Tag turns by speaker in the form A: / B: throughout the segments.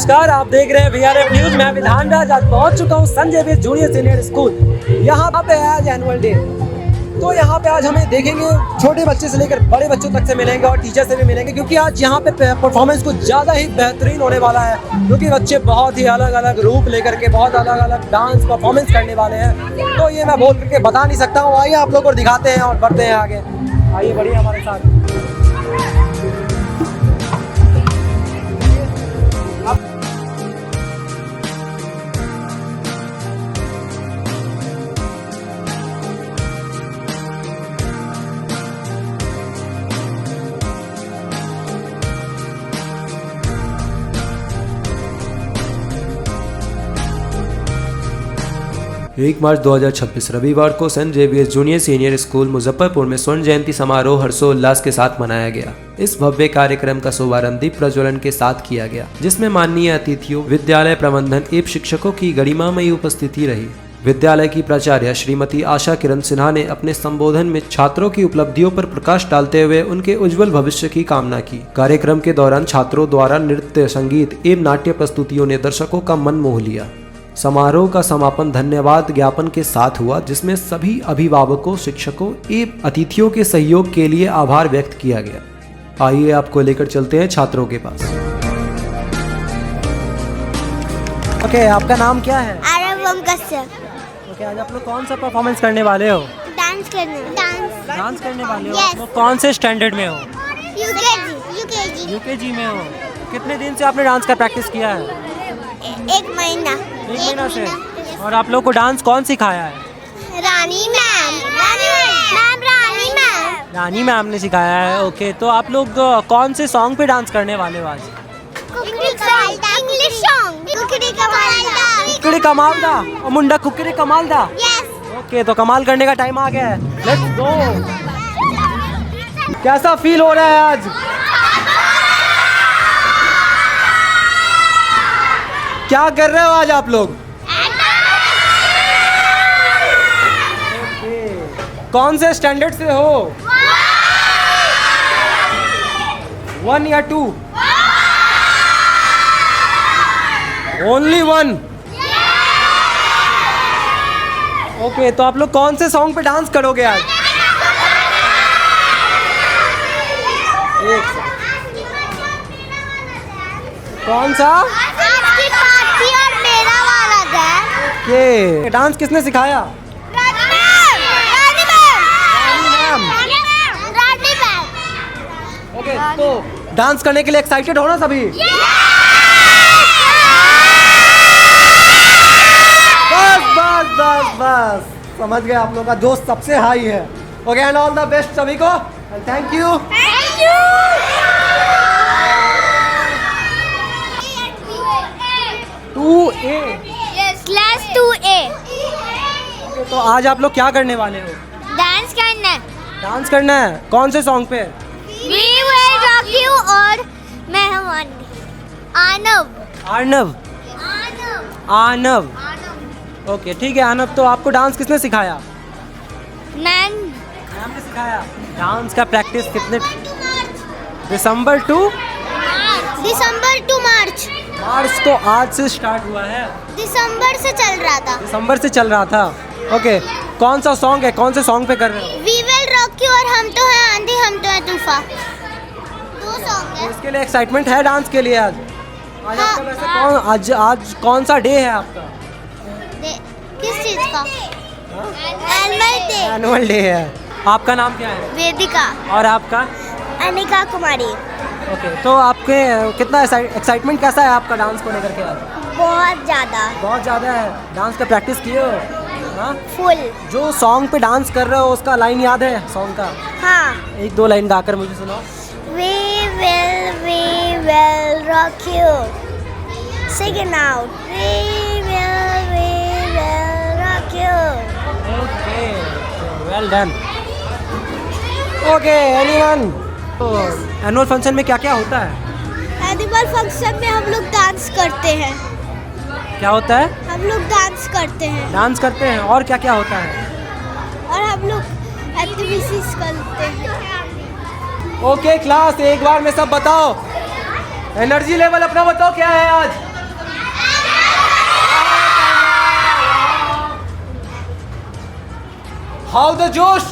A: नमस्कार, आप देख रहे हैं VRF न्यूज। मैं विधान राज आज पहुंच चुका हूं संजय वीर जूनियर सीनियर स्कूल। यहाँ पे आज एनुअल डे, तो यहाँ पे आज हमें देखेंगे छोटे बच्चे से लेकर बड़े बच्चों तक से मिलेंगे और टीचर से भी मिलेंगे, क्योंकि आज यहाँ पे परफॉर्मेंस कुछ ज़्यादा ही बेहतरीन होने वाला है, क्योंकि बच्चे बहुत ही अलग अलग रूप लेकर के बहुत अलग अलग डांस परफॉर्मेंस करने वाले हैं। तो ये मैं बोल करके बता नहीं सकता हूँ। आइए आप लोग को दिखाते हैं और बढ़ते हैं आगे। आइए बढ़िए हमारे साथ।
B: एक मार्च 2026 रविवार को Saint Xavier junior senior school Muzaffarpur में स्वर्ण जयंती समारोह हर्षोल्लास के साथ मनाया गया। इस भव्य कार्यक्रम का शुभारंभ दीप प्रज्वलन के साथ किया गया, जिसमें माननीय अतिथियों, विद्यालय प्रबंधन एवं शिक्षकों की गरिमामयी उपस्थिति रही। विद्यालय की प्राचार्य श्रीमती आशा किरण सिन्हा ने अपने संबोधन में छात्रों की उपलब्धियों पर प्रकाश डालते हुए उनके उज्जवल भविष्य की कामना की। कार्यक्रम के दौरान छात्रों द्वारा नृत्य, संगीत एवं नाट्य प्रस्तुतियों ने दर्शकों का मन मोह लिया। समारोह का समापन धन्यवाद ज्ञापन के साथ हुआ, जिसमें सभी अभिभावकों, शिक्षकों एवं अतिथियों के सहयोग के लिए आभार व्यक्त किया गया। आइए आपको लेकर चलते हैं छात्रों के पास।
A: ओके, आपका नाम क्या है?
C: आरव कश्यप।
A: ओके, आज आप लोग कौन सा परफॉर्मेंस करने वाले हो?
C: डांस करने
A: वाले हो?
C: Yes.
A: आप लोग कौन से स्टैंडर्ड में हो?
C: यूकेजी
A: में हो। कितने दिन से आपने डांस का प्रैक्टिस किया है?
C: एक महीना
A: से। और आप लोग को डांस कौन सिखाया है?
C: रानी मैम।
A: रानी मैम ने सिखाया है। ओके, तो आप लोग कौन से सॉन्ग पे डांस करने वाले हो आज?
C: इंग्लिश सॉन्ग
A: कुकड़ी कमाल दा और मुंडा कुकड़ी कमाल दा। ओके, तो कमाल करने का टाइम आ गया है। Let's go. कैसा फील हो रहा है आज? क्या कर रहे हो आज आप लोग? कौन से स्टैंडर्ड से हो? 1 या 2? ओनली 1। ओके, तो आप लोग कौन से सॉन्ग पे डांस करोगे आज? कौन सा?
C: और मेरा वाला था।
A: ओके, डांस किसने सिखाया? ओके, तो डांस करने के लिए एक्साइटेड हो ना सभी? बस समझ गए, आप लोग का जोश सबसे हाई है। Okay, and all the best सभी को, एंड थैंक यू। तो आज आप लोग क्या करने वाले हो? डांस करना है। कौन से सॉन्ग पे?
C: We will rock you और मैं हूँ
A: आनव। ओके, ठीक है आनव, तो आपको डांस किसने सिखाया? मैम ने सिखाया। डांस का प्रैक्टिस कितने? दिसंबर टू मार्च। तो आज से स्टार्ट हुआ है?
C: दिसंबर से चल रहा था।
A: ओके, कौन सा सॉन्ग है? कौन से सॉन्ग पे कर रहे हो?
C: We will rock you और हम तो है आंधी हम तो है तूफान। 2 सॉन्ग है।
A: इसके लिए एक्साइटमेंट है डांस के लिए आज? आपका वैसे आज कौन सा डे है आपका?
C: किस चीज का?
A: एनुअल डे है। आपका नाम क्या है?
C: वेदिका।
A: और आपका?
C: अनिका कुमारी।
A: ओके, तो आपके कितना एक्साइटमेंट कैसा है आपका डांस को लेकर के आज?
C: बहुत ज़्यादा
A: है। डांस का प्रैक्टिस किए हो? हाँ?
C: फुल।
A: जो सॉन्ग पे डांस कर रहे हो उसका लाइन याद है सॉन्ग का?
C: हाँ।
A: 1-2 लाइन गाकर मुझे सुनाओ।
C: We will rock you. Sing it now. We will rock you.
A: Okay, well done. Okay, anyone? तो एनुअल फंक्शन में क्या क्या होता है?
C: एनुअल फंक्शन में हम लोग डांस करते हैं।
A: क्या होता है?
C: हम लोग डांस करते हैं।
A: और क्या क्या होता है?
C: और हम लोग एक्टिविटीज करते हैं।
A: ओके क्लास, एक बार में सब बताओ, एनर्जी लेवल अपना बताओ क्या है आज? हाउ द जोश।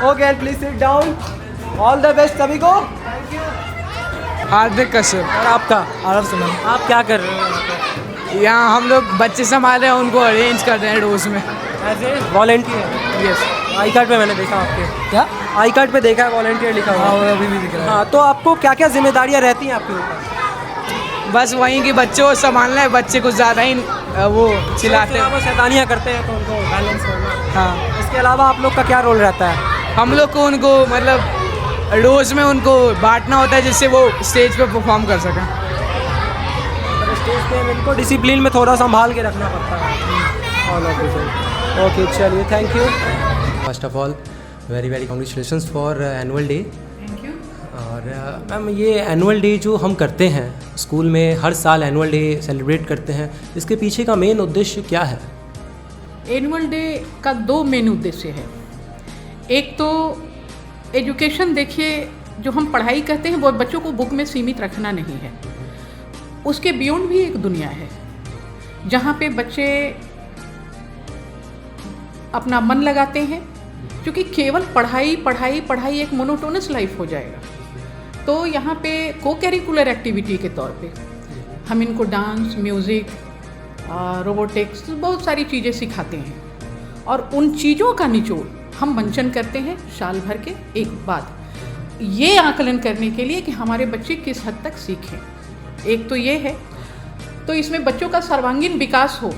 A: Okay please sit down. All the best सभी को।
D: हार्दिक कश्यप।
A: और आपका?
D: आरव सुमन।
A: आप क्या कर रहे हो
D: यहाँ हम लोग बच्चे संभाल रहे हैं, उनको अरेंज कर रहे हैं डोज में।
A: As a volunteer?
D: Yes.
A: I card पे मैंने देखा आपके। क्या आई कार्ड पे देखा है वॉलेंटियर लिखा हुआ?
D: हाँ, वो अभी भी दिख रहा है।
A: हाँ, तो आपको क्या क्या जिम्मेदारियाँ रहती हैं आपके ऊपर?
D: बस वहीं के बच्चों को संभालना है, बच्चे कुछ ज़्यादा ही वो चिल्लाते हैं।
A: वो शैतानियाँ करते हैं तो उनको बैलेंस करना।
D: हाँ,
A: इसके अलावा आप लोग का क्या रोल रहता है?
D: हम लोग को उनको मतलब डोज में उनको बांटना होता है जिससे वो स्टेज पे परफॉर्म कर सकें।
A: स्टेज पे इनको डिसिप्लिन में थोड़ा संभाल के रखना पड़ता है। ओके चलिए, thank you.
B: First of all very very congratulations for annual day.
E: Thank you.
B: और मैम ये एनुअल डे जो हम करते हैं स्कूल में, हर साल एनुअल डे सेलिब्रेट करते हैं, इसके पीछे का मेन उद्देश्य क्या है?
E: एनुअल डे का 2 मेन उद्देश्य है। एक तो एजुकेशन, देखिए जो हम पढ़ाई करते हैं वो बच्चों को बुक में सीमित रखना नहीं है, उसके बियॉन्ड भी एक दुनिया है जहाँ पे बच्चे अपना मन लगाते हैं, क्योंकि केवल पढ़ाई पढ़ाई पढ़ाई एक मोनोटोनस लाइफ हो जाएगा। तो यहाँ पे को करिकुलर एक्टिविटी के तौर पे हम इनको डांस, म्यूज़िक, रोबोटिक्स, बहुत सारी चीज़ें सिखाते हैं और उन चीज़ों का निचोड़ हम मंचन करते हैं साल भर के एक बाद, ये आकलन करने के लिए कि हमारे बच्चे किस हद तक सीखें। एक तो ये है, तो इसमें बच्चों का सर्वांगीण विकास हो,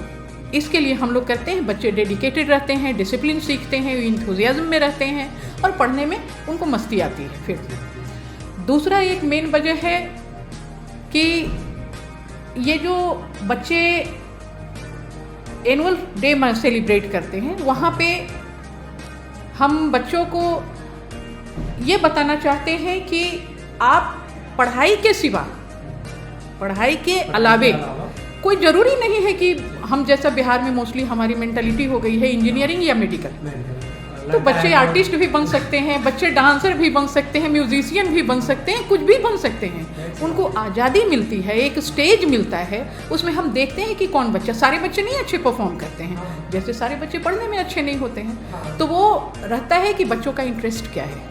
E: इसके लिए हम लोग करते हैं। बच्चे डेडिकेटेड रहते हैं, डिसिप्लिन सीखते हैं, इंथुजियाज्म में रहते हैं और पढ़ने में उनको मस्ती आती है। फिर दूसरा एक मेन वजह है कि ये जो बच्चे एनुअल डे सेलिब्रेट करते हैं, वहाँ पे हम बच्चों को ये बताना चाहते हैं कि आप पढ़ाई के सिवा, पढ़ाई के अलावे, कोई ज़रूरी नहीं है कि हम जैसा बिहार में मोस्टली हमारी मेंटालिटी हो गई है इंजीनियरिंग या मेडिकल, तो बच्चे आर्टिस्ट भी बन सकते हैं, बच्चे डांसर भी बन सकते हैं, म्यूजिशियन भी बन सकते हैं, कुछ भी बन सकते हैं। उनको आज़ादी मिलती है, एक स्टेज मिलता है, उसमें हम देखते हैं कि कौन बच्चा, सारे बच्चे नहीं अच्छे परफॉर्म करते हैं, जैसे सारे बच्चे पढ़ने में अच्छे नहीं होते हैं, तो वो रहता है कि बच्चों का इंटरेस्ट क्या है।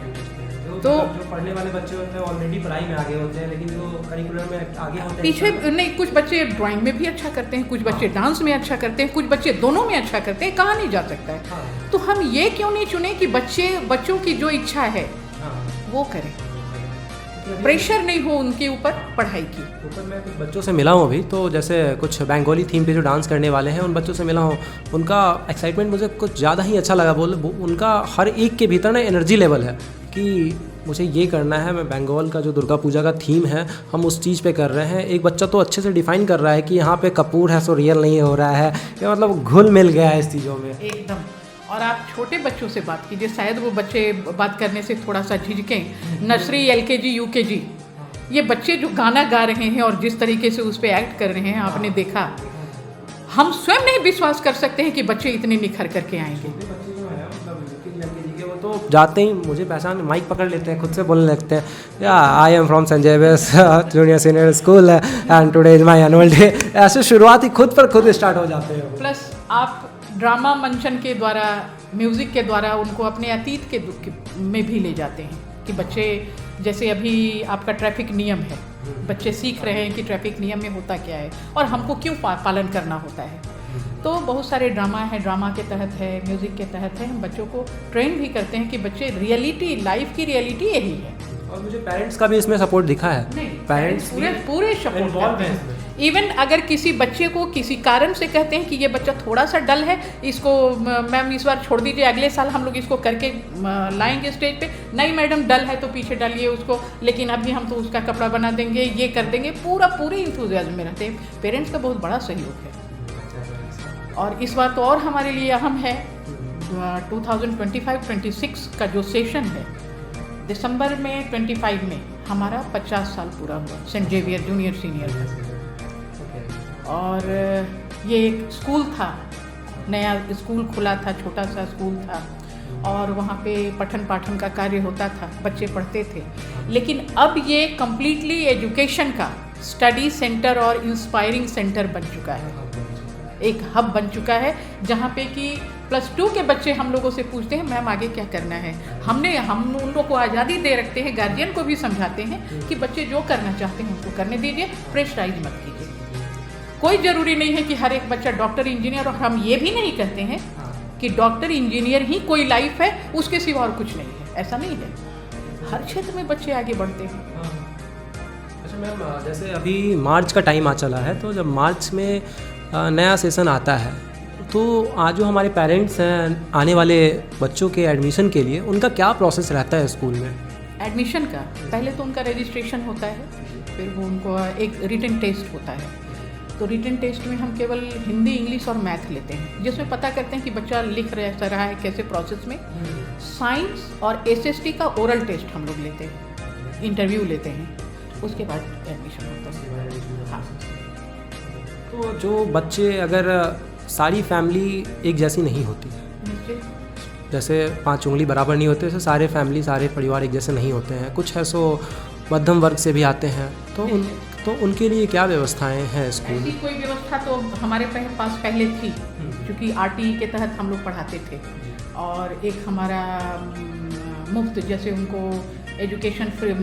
E: तो
A: जो पढ़ने वाले बच्चे होते हैं ऑलरेडी पढ़ाई में आगे होते हैं, लेकिन जो करिकुलर में आगे होते हैं,
E: पीछे नहीं, कुछ बच्चे ड्राइंग में भी अच्छा करते हैं, कुछ बच्चे डांस में अच्छा करते हैं, कुछ बच्चे दोनों में अच्छा करते हैं, कहाँ नहीं जा सकता है। तो हम ये क्यों नहीं चुने कि बच्चों की जो इच्छा है वो करें, प्रेशर नहीं हो उनके ऊपर पढ़ाई की।
B: ऊपर मैं कुछ बच्चों से मिला हूँ अभी, तो जैसे कुछ बंगाली थीम पे जो डांस करने वाले हैं उन बच्चों से मिला हूँ, उनका एक्साइटमेंट मुझे कुछ ज़्यादा ही अच्छा लगा। उनका हर एक के भीतर ना एनर्जी लेवल है कि मुझे ये करना है। मैं बंगाल का जो दुर्गा पूजा का थीम है हम उस चीज़ पे कर रहे हैं। एक बच्चा तो अच्छे से डिफाइन कर रहा है कि यहाँ पे कपूर है सो रियल नहीं हो रहा है, ये मतलब घुल मिल गया है इस चीज़ों में
E: एकदम। और आप छोटे बच्चों से बात कीजिए, शायद वो बच्चे बात करने से थोड़ा सा झिझकें, नर्सरी, LKG, UKG, ये बच्चे जो गाना गा रहे हैं और जिस तरीके से उस पर एक्ट कर रहे हैं, आपने देखा, हम स्वयं नहीं विश्वास कर सकते हैं कि बच्चे इतने निखर करके आएंगे।
B: तो जाते ही मुझे पहचान, माइक पकड़ लेते हैं, खुद से बोलने लगते हैं, या I am from Sanjay base junior senior school and today is my annual day. ऐसे शुरुआत ही खुद पर खुद स्टार्ट हो जाते हैं।
E: प्लस आप ड्रामा मंचन के द्वारा, म्यूज़िक के द्वारा उनको अपने अतीत के दुख में भी ले जाते हैं कि बच्चे, जैसे अभी आपका ट्रैफिक नियम है, बच्चे सीख रहे हैं कि ट्रैफिक नियम में होता क्या है और हमको क्यों पालन करना होता है। तो बहुत सारे ड्रामा है, ड्रामा के तहत है, म्यूज़िक के तहत है, हम बच्चों को ट्रेन भी करते हैं कि बच्चे रियलिटी, लाइफ की रियलिटी यही है।
B: और मुझे पेरेंट्स का भी इसमें सपोर्ट दिखा है।
E: पेरेंट्स पूरे सपोर्ट करते हैं। इवन अगर किसी बच्चे को किसी कारण से कहते हैं कि ये बच्चा थोड़ा सा डल है, इसको मैम इस बार छोड़ दीजिए, अगले साल हम लोग इसको करके लाएंगे स्टेज पे, नहीं मैडम डल है तो पीछे डालिए उसको, लेकिन अभी हम तो उसका कपड़ा बना देंगे, ये कर देंगे, पूरे इंथुजियाज्म में रहते हैं। पेरेंट्स का बहुत बड़ा सहयोग है। और इस बार तो और हमारे लिए अहम है, 2025-26 का जो सेशन है, दिसंबर में 25 में हमारा 50 साल पूरा हुआ सेंट जेवियर जूनियर सीनियर का। और ये एक स्कूल था, नया स्कूल खुला था, छोटा सा स्कूल था, और वहाँ पे पठन पाठन का कार्य होता था, बच्चे पढ़ते थे। लेकिन अब ये कम्प्लीटली एजुकेशन का स्टडी सेंटर और इंस्पायरिंग सेंटर बन चुका है, एक हब बन चुका है, जहाँ पे कि +2 के बच्चे हम लोगों से पूछते हैं मैम आगे क्या करना है। हम उन लोगों को आज़ादी दे रखते हैं, गार्जियन को भी समझाते हैं कि बच्चे जो करना चाहते हैं उनको करने दीजिए, प्रेशराइज मत कीजिए। कोई ज़रूरी नहीं है कि हर एक बच्चा डॉक्टर इंजीनियर, और हम ये भी नहीं कहते हैं कि डॉक्टर इंजीनियर ही कोई लाइफ है, उसके सिवा और कुछ नहीं है, ऐसा नहीं है। हर क्षेत्र में बच्चे आगे बढ़ते हैं।
B: अच्छा मैम, जैसे अभी मार्च का टाइम आ चला है, तो जब मार्च में नया सेशन आता है, तो आज जो हमारे पेरेंट्स हैं आने वाले बच्चों के एडमिशन के लिए, उनका क्या प्रोसेस रहता है स्कूल में?
E: एडमिशन का पहले तो उनका रजिस्ट्रेशन होता है, फिर वो उनको एक रिटन टेस्ट होता है। तो रिटन टेस्ट में हम केवल हिंदी, इंग्लिश और मैथ लेते हैं, जिसमें पता करते हैं कि बच्चा लिख रहा है कैसे प्रोसेस में। साइंस और SST का ओरल टेस्ट हम लोग लेते हैं, इंटरव्यू लेते हैं, उसके बाद एडमिशन होता है। हाँ।
B: तो जो बच्चे, अगर सारी फैमिली एक जैसी नहीं होती, जैसे 5 उंगली बराबर नहीं होते, जैसे सारे फैमिली, सारे परिवार एक जैसे नहीं होते हैं, कुछ है सो मध्यम वर्ग से भी आते हैं, तो उनके लिए क्या व्यवस्थाएं हैं स्कूल?
E: ऐसी कोई व्यवस्था तो हमारे पास पहले थी, क्योंकि RTE के तहत हम लोग पढ़ाते थे, और एक हमारा मुफ्त, जैसे उनको एजुकेशन फ्री,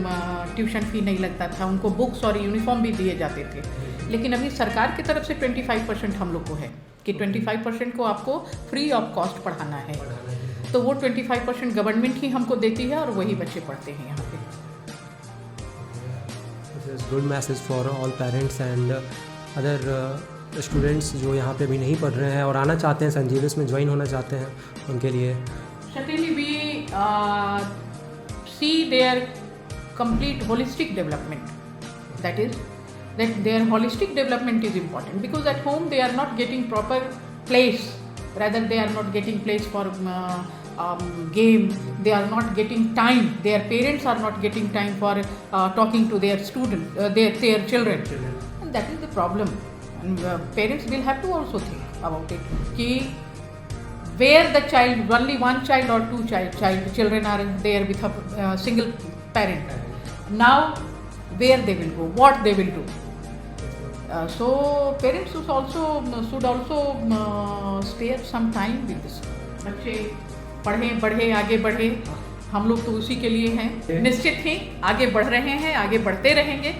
E: ट्यूशन फ़ी नहीं लगता था, उनको बुक्स और यूनिफॉर्म भी दिए जाते थे। लेकिन अभी सरकार की तरफ से 25% हम लोग को है कि 25% को आपको फ्री ऑफ कॉस्ट पढ़ाना है, तो वो 25% गवर्नमेंट ही हमको देती है, और वही बच्चे पढ़ते हैं यहाँ पे।
B: This is good message for all parents and other students जो यहाँ पे भी नहीं पढ़ रहे हैं और आना चाहते हैं, संजीविस में ज्वाइन होना चाहते हैं, उनके लिए।
E: Certainly we see their complete holistic development. That is, that their holistic development is important, because at home they are not getting proper place, rather they are not getting place for game, they are not getting time, their parents are not getting time for talking to their students, their children, and that is the problem. And parents will have to also think about it, ki where the child, only one child or two children are there with a single parent, now where they will go, what they will do. So parents should also spare some time with this. बच्चे पढ़ें, बढ़े, आगे बढ़े, हम लोग तो उसी के लिए हैं, निश्चित ही आगे बढ़ रहे हैं, आगे बढ़ते रहेंगे।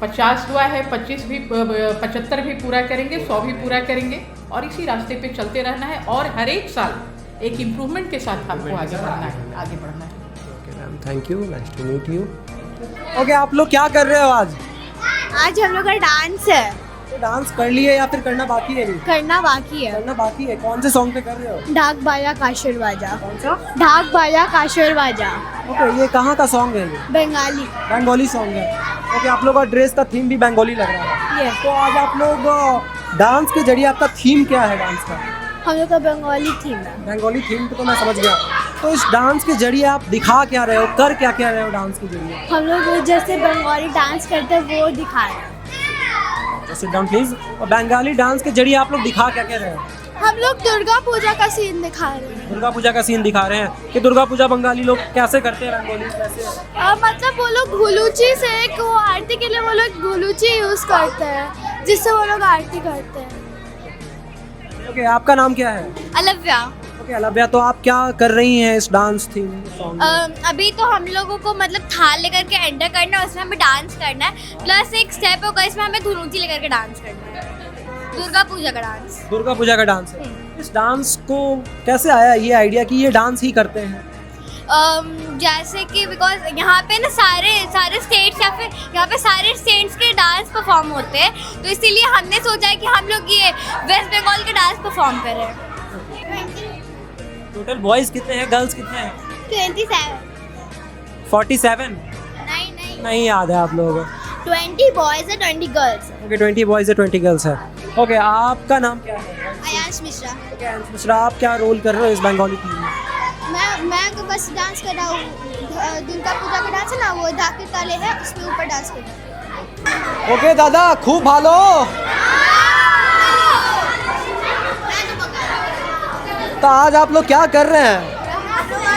E: 50 हुआ है, 25 भी, 75 भी पूरा करेंगे, 100 भी पूरा करेंगे, और इसी रास्ते पे चलते रहना है, और हर एक साल एक इम्प्रूवमेंट के साथ आपको आगे बढ़ना है, आगे बढ़ना है।
B: Okay ma'am, thank you, nice to meet you.
A: Okay, आप लोग क्या कर रहे हो आज?
C: आज हम लोग का डांस है।
A: तो डांस कर लिए या फिर करना बाकी है? अभी
C: करना बाकी है।
A: करना बाकी है। कौन से सॉन्ग पे कर रहे हो?
C: ढाक बाजा काशर बाजा।
A: कौन सा?
C: ढाक बाजा काशर बाजा।
A: ओके, ये कहाँ का सॉन्ग है? ये
C: बंगाली।
A: बंगाली सॉन्ग है। ओके, आप लोग का ड्रेस का थीम भी बंगाली लग रहा है।
C: यस।
A: तो आज आप लोग डांस के जरिए, आपका थीम क्या है डांस का?
C: हम लोग का बंगाली थीम है।
A: बंगाली थीम तो मैं समझ गया। तो इस डांस के जरिए आप दिखा क्या रहे हो, कर क्या क्या रहे हो डांस के जरिए?
C: हम लोग जैसे बंगाली डांस करते हैं वो दिखा रहे हैं।
A: Sit down please. और बंगाली डांस के जरिए आप लोग दिखा क्या क्या रहे हो?
C: हम लोग दुर्गा पूजा का सीन दिखा रहे हैं।
A: दुर्गा पूजा का सीन दिखा रहे हैं कि दुर्गा पूजा बंगाली लोग कैसे करते हैं, रंगोली कैसे?
C: मतलब वो लोग घुलूची से, वो आरती के लिए वो लोग घुलूची यूज़ करते हैं, जिससे वो लोग आरती करते हैं।
A: ओके, आपका नाम क्या है?
C: अलव्या।
A: ओके अलव्या, तो आप क्या कर रही हैं इस डांस थीम सॉन्ग में?
C: अभी तो हम लोगों को मतलब थाल लेकर के एंटर करना है, उसमें हमें डांस करना है, प्लस एक स्टेप होगा इसमें हमें धुनुची लेकर के डांस करना है। दुर्गा पूजा का डांस।
A: दुर्गा पूजा का डांस है। इस डांस को कैसे आया ये आइडिया कि ये डांस ही करते हैं?
C: जैसे कि बिकॉज यहाँ पे ना सारे स्टेट्स या फिर यहाँ पे सारे स्टेट्स के डांस परफॉर्म होते हैं, तो इसीलिए हमने सोचा है कि हम लोग ये वेस्ट बंगाल के डांस परफॉर्म करें।
A: टोटल बॉयज कितने हैं, गर्ल्स कितने हैं?
C: 27।
A: 47? नहीं याद है आप लोगों को?
C: 20 बॉयज है, 20 गर्ल्स।
A: ओके, 20 बॉयज है, 20 गर्ल्स है। ओके, आपका नाम क्या है?
C: आयाश मिश्रा।
A: ओके, आयाश मिश्रा, आप क्या रोल कर रहे हो इस बंगाली थीम में?
C: मैं बस डांस कर रहा हूँ। दुर्गा पूजा का डांस है ना, वो धाके ताले है, उसमें ऊपर डांस कर रहा हूँ।
A: ओके दादा, खूब भालो। तो आज आप लोग क्या कर रहे हैं?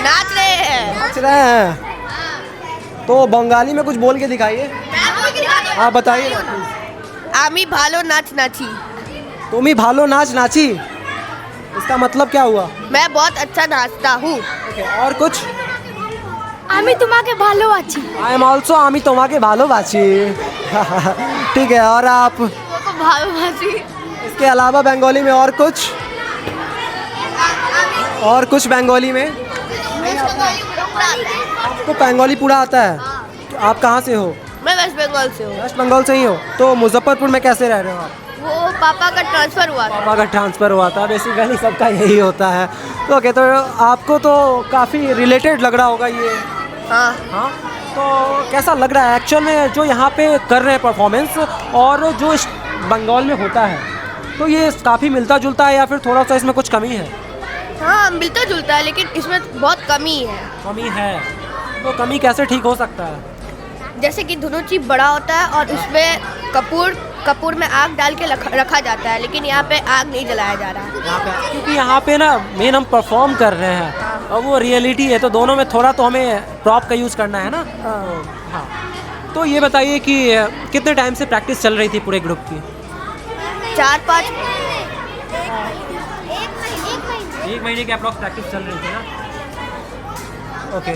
F: नाच रहे हैं।
A: नाच रहे हैं। तो बंगाली में कुछ बोल के दिखाइए। हाँ बताइए।
F: आमी भालो नाच नाची।
A: तुम ही भालो नाच नाची, इसका मतलब क्या हुआ?
F: मैं बहुत अच्छा नाचता हूँ।
A: और कुछ?
C: आमी तुम्हाके भालो आची।
A: आई एम ऑल्सो आमी तुम्हाके भालो बाची। ठीक है, और आप?
C: भालो आची।
A: इसके अलावा बंगाली में और कुछ? और कुछ बंगाली में? आपको बंगाली पूरा आता है? आप कहाँ से हो?
F: मैं वेस्ट बंगाल से हूँ।
A: वेस्ट बंगाल से ही हो? तो मुजफ्फरपुर में कैसे रह रहे हो आप?
F: वो पापा का ट्रांसफ़र हुआ था।
A: पापा का ट्रांसफ़र हुआ था, बेसिकली सबका यही होता है। तो ओके, तो आपको तो काफ़ी रिलेटेड लग रहा होगा ये।
F: हाँ।
A: हाँ, तो कैसा लग रहा है एक्चुअल में जो यहाँ पे कर रहे हैं परफॉर्मेंस, और जो इस बंगाल में होता है, तो ये काफ़ी मिलता जुलता है या फिर थोड़ा सा इसमें कुछ कमी है?
F: हाँ, मिलता जुलता है, लेकिन इसमें बहुत कमी है।
A: कमी है, तो कमी कैसे ठीक हो सकता है?
F: जैसे कि धुनुची बड़ा होता है और उसमें कपूर में आग डाल के रखा जाता है, लेकिन यहाँ पे आग नहीं जलाया जा रहा है।
A: यहाँ पे क्योंकि यहाँ पे ना मेन हम परफॉर्म कर रहे हैं और वो रियलिटी है, तो दोनों में थोड़ा तो हमें प्रॉप का यूज़ करना है ना। हाँ, तो ये बताइए कि कितने टाइम से प्रैक्टिस चल रही थी पूरे ग्रुप की?
F: 4-5
A: एक महीने की अप्रॉक्स प्रैक्टिस चल रही थी ना। ओके,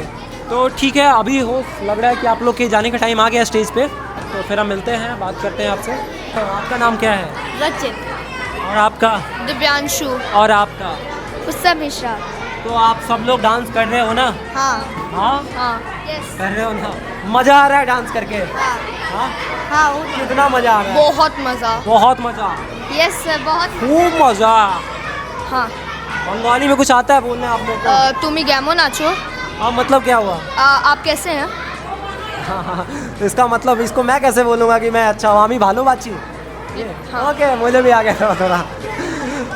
A: तो ठीक है, अभी हो लग रहा है कि आप लोग के जाने का टाइम आ गया स्टेज पे, तो फिर हम मिलते हैं, बात करते हैं आपसे। तो आपका नाम क्या है?
F: रचित।
A: और आपका?
F: दिव्यांशु।
A: और आपका?
F: उत्सव मिश्रा।
A: तो आप सब लोग डांस कर रहे हो ना?
F: हाँ।
A: हाँ,
F: हाँ।
A: कर रहे हो ना? मज़ा आ रहा है डांस करके? हाँ,
F: हाँ।
A: कितना मज़ा आ रहा है?
F: बहुत मज़ा।
A: बहुत मज़ा।
F: यस सर, बहुत।
A: खूब मज़ा।
F: हाँ।
A: बंगाली में कुछ आता है बोलने आप लोग को?
F: तुम ही गैमो नाचो।
A: हाँ, मतलब क्या हुआ?
F: आप कैसे हैं?
A: हाँ, इसका मतलब इसको मैं कैसे बोलूँगा कि मैं अच्छा हूँ? आमी भालो बाची।
F: हाँ।
A: ओके, मुझे भी आ गया थोड़ा।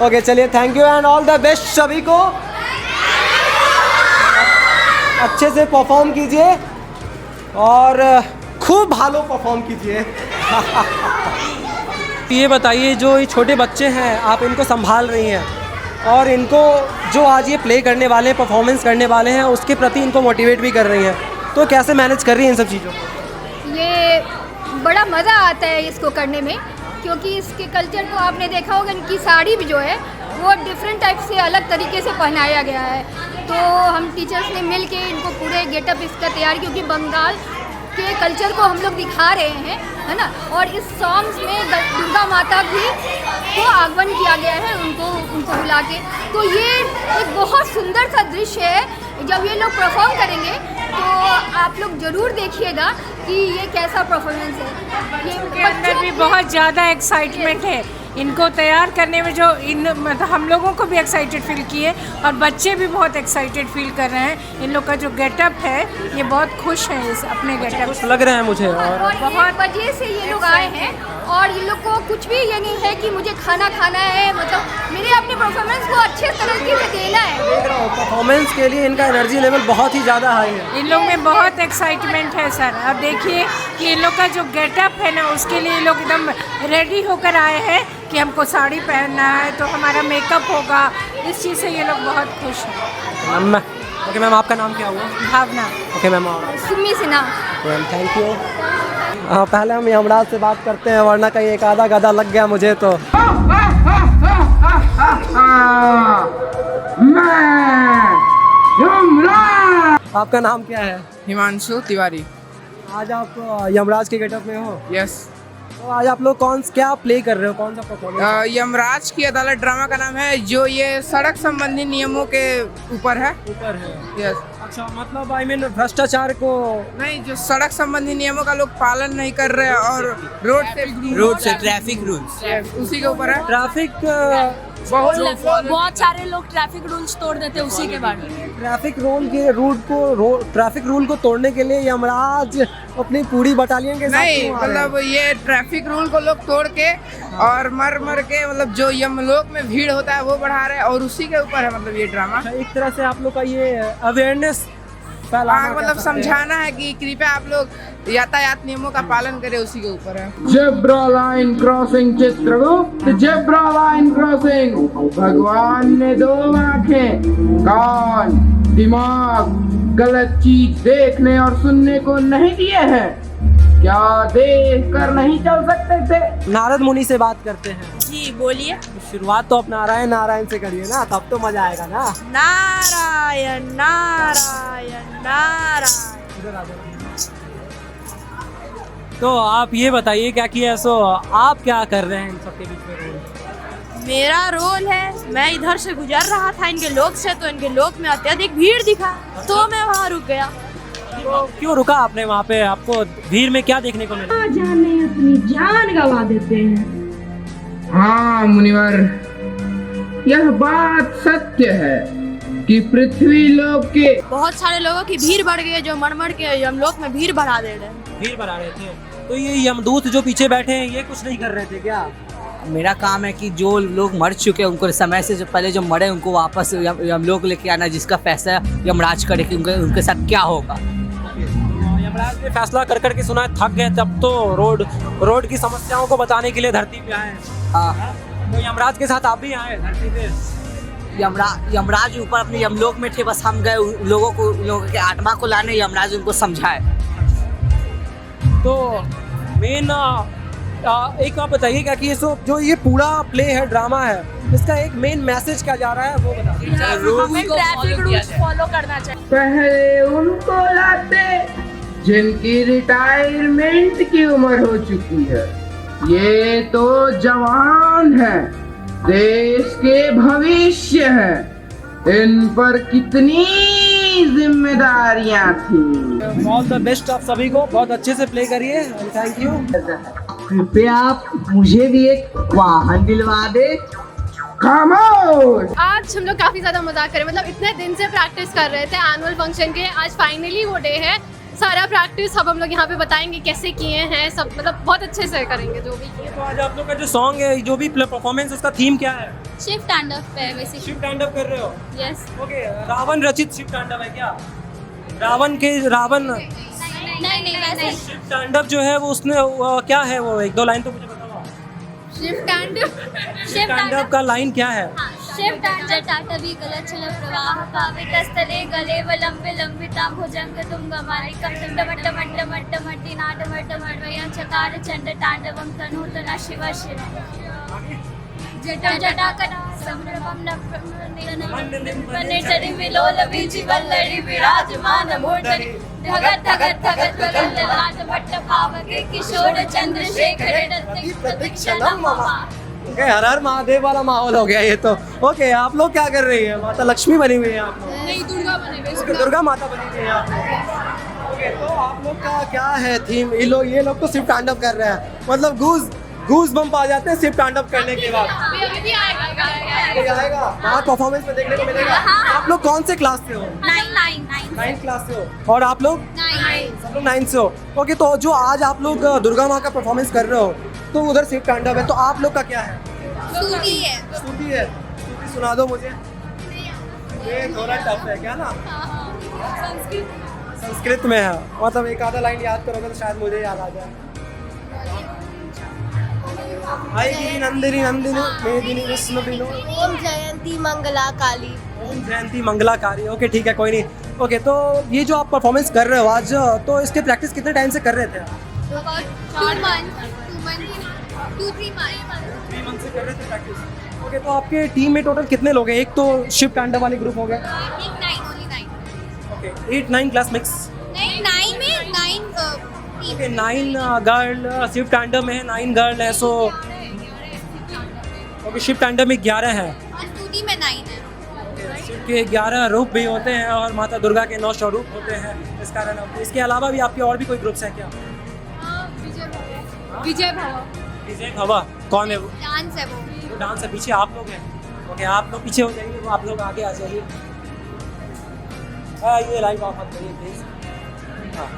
A: ओके, चलिए, thank you and all the best सभी को। अच्छे से परफॉर्म कीजिए और खूब भालो परफॉर्म कीजिए। ये बताइए, जो ये छोटे बच्चे हैं, आप इनको संभाल रही हैं और इनको जो आज ये प्ले करने वाले हैं, परफॉर्मेंस करने वाले हैं, उसके प्रति इनको मोटिवेट भी कर रही हैं, तो कैसे मैनेज कर रही हैं इन सब चीज़ों को?
G: ये बड़ा मज़ा आता है इसको करने में, क्योंकि इसके कल्चर को आपने देखा होगा, इनकी साड़ी भी जो है वो डिफरेंट टाइप से अलग तरीके से पहनाया गया है। तो हम टीचर्स ने मिल के इनको पूरे गेटअप इसका तैयार, क्योंकि बंगाल के कल्चर को हम लोग दिखा रहे हैं, है ना। और इस सॉन्ग्स में दुर्गा माता भी को आगमन किया गया है, उनको बुला के। तो ये एक बहुत सुंदर सा दृश्य है। जब ये लोग परफॉर्म करेंगे तो आप लोग ज़रूर देखिएगा कि ये कैसा परफॉर्मेंस है।
H: इनके अंदर भी बहुत ज़्यादा एक्साइटमेंट है, इनको तैयार करने में जो मतलब हम लोगों को भी एक्साइटेड फील किए और बच्चे भी बहुत एक्साइटेड फील कर रहे हैं। इन लोग का जो गेटअप है, ये बहुत खुश हैं इस अपने गेटअप से।
A: लग रहे हैं मुझे। और
G: बहुत वजह से ये लोग आए हैं और इन लोग को कुछ भी ये नहीं है कि मुझे खाना खाना है, मतलब मेरे अपने परफॉर्मेंस को अच्छे तरीके से देना है।
A: परफॉर्मेंस के लिए इनका एनर्जी लेवल बहुत ही ज़्यादा हाई है।
H: इन लोग में बहुत एक्साइटमेंट है सर। और देखिए कि इन लोग का जो गेटअप है ना, उसके लिए ये लोग एकदम रेडी होकर आए हैं कि हमको साड़ी पहनना है, तो हमारा मेकअप होगा। इस चीज़ से ये लोग बहुत खुश हैं।
A: मैम, ओके मैम, आपका नाम क्या हुआ?
H: Bhavna.
A: Okay ma'am,
G: Sumi Sinha.
A: Thank you. पहले हम यमराज से बात करते हैं, वरना कहीं एक आधा गधा लग गया मुझे तो। आपका नाम क्या है?
D: हिमांशु तिवारी।
A: आज आप यमराज के गेटअप में हो?
D: यस।
A: तो आज आप लोग क्या प्ले कर रहे हो, कौन सा परफॉर्मेंस?
D: यमराज की अदालत ड्रामा का नाम है, जो ये सड़क संबंधी नियमों के ऊपर है।
A: ऊपर है।
D: यस।
A: अच्छा, मतलब आई मीन भ्रष्टाचार को
D: नहीं, जो सड़क संबंधी नियमों का लोग पालन नहीं कर रहे और रोड से ट्रैफिक रूल्स, उसी के ऊपर है।
A: ट्रैफिक
I: बहुत सारे लोग ट्रैफिक रूल्स तोड़ देते हैं उसी के बाद। ट्रैफिक रूल को तोड़ने के लिए यमराज अपनी पूरी बटालियन के साथ
D: नहीं, मतलब ये ट्रैफिक रूल को लोग तोड़ के और मर के, मतलब जो यमलोक में भीड़ होता है वो बढ़ा रहे हैं, और उसी के ऊपर है मतलब ये ड्रामा।
A: एक तरह से आप लोग का ये अवेयरनेस
D: हाँ, मतलब समझाना है कि कृपया आप लोग यातायात नियमों का पालन करें, उसी के ऊपर है।
J: Zebra line crossing Chitragupta, zebra line crossing. भगवान ने 2 आंखें, कौन? दिमाग गलत चीज देखने और सुनने को नहीं दिए हैं? क्या देख कर नहीं चल सकते थे?
A: नारद मुनि से बात करते हैं।
H: जी बोलिए।
A: तो शुरुआत तो आप नारायण नारायण से करिए ना, तब तो मजा आएगा ना।
H: नारायण नारायण नारायण।
A: इधर आ जाओ। तो आप ये बताइए क्या किया, सो आप क्या कर रहे हैं इन सबके बीच में रोल?
H: मेरा रोल है, मैं इधर से गुजर रहा था इनके लोक से, तो इनके लोक में अत्यधिक भीड़ दिखा, तो मैं वहाँ रुक गया।
A: तो क्यों रुका आपने वहाँ पे? आपको भीड़ में क्या देखने को मिला?
K: जाने अपनी जान गवा देते हैं।
J: हाँ मुनिवर, यह बात सत्य है कि पृथ्वी लोक के
H: बहुत सारे लोगों की भीड़ बढ़ गई है, जो मर के यमलोक में भीड़ बढ़ा दे रहे हैं।
A: भीड़ बढ़ा रहे थे। तो ये यमदूत जो पीछे बैठे हैं, ये कुछ नहीं कर रहे थे क्या?
L: मेरा काम है कि जो लोग मर चुके हैं उनको समय से जो पहले जो मरे उनको वापस यमलोक लेके आना, जिसका फैसला यमराज करे कि उनके साथ क्या होगा।
A: यमराज ने फैसला कर के सुना है, थक गए, तब तो रोड की समस्याओं को बताने के लिए धरती पे आए। तो यमराज के साथ आप भी आए धरती पे?
L: यमराज ऊपर अपने यमलोक में थे, बस हम गए लोगों के आत्मा को लाने, यमराज उनको समझाए।
A: तो मेन एक आप बताइए क्या कि जो ये पूरा प्ले है, ड्रामा है, इसका एक मेन मैसेज क्या जा रहा है वो बताइए।
H: हमें ट्रैफिक रूल्स फॉलो करना चाहिए।
J: पहले उनको लाते जिनकी रिटायरमेंट की उम्र हो चुकी है, ये तो जवान है, देश के भविष्य है, इन पर कितनी जिम्मेदारियां थी।
A: ऑल द बेस्ट आप सभी को, बहुत अच्छे से प्ले करिए, थैंक यू।
L: कृपया आप मुझे भी एक वाहन दिलवा दे।
J: खामोश।
K: आज हम लोग काफी ज्यादा मजाक करें, मतलब इतने दिन से प्रैक्टिस कर रहे थे एनुअल फंक्शन के, आज फाइनली वो डे है। सारा प्रैक्टिस अब हम लोग यहाँ पे बताएंगे कैसे किए हैं सब, मतलब बहुत अच्छे से करेंगे जो भी किए।
A: तो आज आप लोग का जो सॉन्ग है, जो भी परफॉर्मेंस, उसका थीम क्या है?
C: शिव तांडव पे बेसिकली।
A: शिव तांडव कर रहे हो?
C: यस।
A: ओके, रावण रचित शिव तांडव है क्या? रावण
C: नहीं
A: शिव तांडव जो है वो उसने क्या है, वो एक दो लाइन तो मुझे बताओ।
C: शिव
A: तांडव का लाइन क्या है?
C: शिव जटाटवी गलच्छल प्रवाह पावितस्थले गले वलंबे लंबितां भुजंग तुम गमानिकं टमटमट्टमट्टमट्टमट्टि नाटमट्टमट्टमयं चकार चंड तांडवं तनूतना शिव शिव जटाकटा संभ्रमं निर्जरि विलोल विजिवल्लरि विराजमान मूर्धनि धगत धगत धगत गगन मट्ट भावके किशोर चंद्रशेखर दत्त प्रतीक्षणं मम।
A: हर हर महादेव वाला माहौल हो गया ये तो। ओके, आप लोग क्या कर रही है? माता लक्ष्मी बनी हुई है आप लोग?
K: नहीं, दुर्गा बने हुए।
A: दुर्गा माता बनी हुई है आप लोग। ओके, तो आप लोग का क्या है थीम? ये लोग तो शिव तांडव कर रहे हैं, मतलब गूज बम्प आ जाते हैं शिव तांडव करने के बाद।
K: अभी आएगा।
A: हाँ, परफॉर्मेंस में देखने को मिलेगा। आप लोग कौन से क्लास से हो?
C: 9
A: क्लास से हो। और आप लोग?
C: 9
A: सब लोग 9 से हो। ओके, तो जो आज आप लोग दुर्गा माँ का परफॉर्मेंस कर रहे हो, तो उधर शिव तांडव है, तो आप लोग का क्या है?
C: स्तुति है।
A: स्तुति सुना दो मुझे। ये थोड़ा टफ है क्या ना? संस्कृत में है, मतलब एक आधा लाइन याद करोगे तो शायद मुझे याद आ जाए। हाय गिरी नंदिनी नंदिनी मेदिनी विष्णु बिनो
F: ओम जयंती मंगला काली।
A: ओम जयंती मंगला काली। ओके, ठीक है, कोई नहीं। ओके, तो ये जो आप परफॉर्मेंस कर रहे हो आज, तो इसके प्रैक्टिस कितने टाइम से कर रहे थे?
C: 2-3
A: मंथ से कर रहे थे प्रैक्टिस। ओके, तो आपके टीम में टोटल कितने लोग हैं? एक तो शिव तांडव वाले ग्रुप हो गए।
C: 9
A: ओके, 8-9 क्लास मिक्स।
C: नहीं 9 में 9
A: ओके, 9 गर्ल शिव तांडव में है, 9 गर्ल है। सो ओके, शिव तांडव में 11 है,
C: स्तुति में 9 है।
A: शिव के 11 रूप भी होते हैं और माता दुर्गा के 9 स्वरूप होते हैं, इस कारण। इसके अलावा भी आपके और भी कोई ग्रुप्स हैं क्या? विजय भवा कौन है वो?
C: डांस है वो।
A: डांस है, पीछे आप लोग हैं। ओके, आप लोग पीछे हो जाइए, वो आप लोग आगे आ जाइए। ये लाइव ऑफ मत करिए प्लीज। हाँ,